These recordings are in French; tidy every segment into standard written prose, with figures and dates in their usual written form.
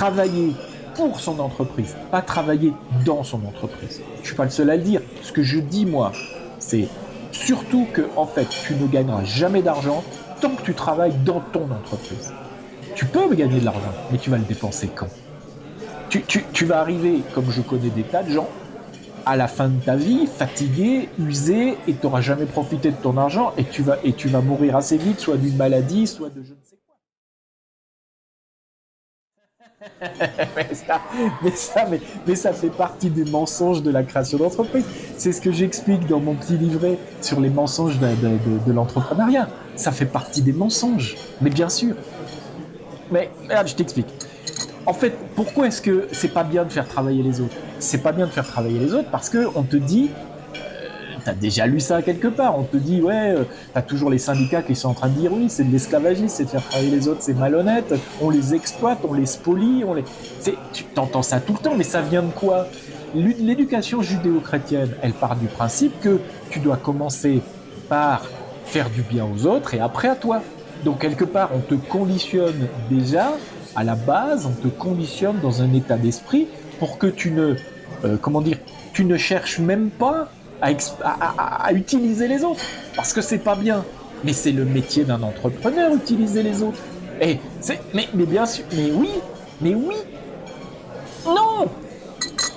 travailler pour son entreprise, pas travailler dans son entreprise. Je suis pas le seul à le dire. Ce que je dis, moi, c'est surtout que, en fait, tu ne gagneras jamais d'argent tant que tu travailles dans ton entreprise. Tu peux gagner de l'argent, mais tu vas le dépenser quand? Tu vas arriver, comme je connais des tas de gens, à la fin de ta vie, fatigué, usé, et tu n'auras jamais profité de ton argent, et tu vas mourir assez vite, soit d'une maladie, soit de je ne sais quoi. mais, ça, mais ça fait partie des mensonges de la création d'entreprise. C'est ce que j'explique dans mon petit livret sur les mensonges de l'entrepreneuriat. Ça fait partie des mensonges, mais bien sûr. Mais là, je t'explique. En fait, pourquoi est-ce que c'est pas bien de faire travailler les autres? C'est pas bien de faire travailler les autres parce que on te dit, t'as déjà lu ça quelque part, on te dit ouais, t'as toujours les syndicats qui sont en train de dire oui, c'est de l'esclavagisme, c'est de faire travailler les autres, c'est malhonnête, on les exploite, on les spolie, tu t'entends ça tout le temps, mais ça vient de quoi? L'éducation judéo-chrétienne, elle part du principe que tu dois commencer par faire du bien aux autres et après à toi. Donc quelque part, on te conditionne déjà à la base, on te conditionne dans un état d'esprit pour que comment dire, tu ne cherches même pas à utiliser les autres, parce que c'est pas bien. Mais c'est le métier d'un entrepreneur, utiliser les autres. Mais bien sûr, mais oui, non,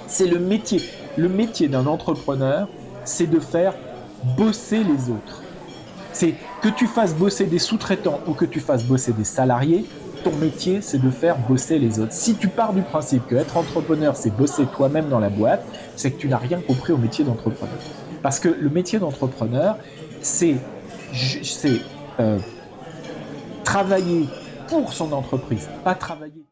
c'est le métier. Le métier d'un entrepreneur, c'est de faire bosser les autres. C'est que tu fasses bosser des sous-traitants ou que tu fasses bosser des salariés, ton métier, c'est de faire bosser les autres. Si tu pars du principe que être entrepreneur, c'est bosser toi-même dans la boîte, c'est que tu n'as rien compris au métier d'entrepreneur. Parce que le métier d'entrepreneur, c'est c'est, euh, travailler pour son entreprise, pas travailler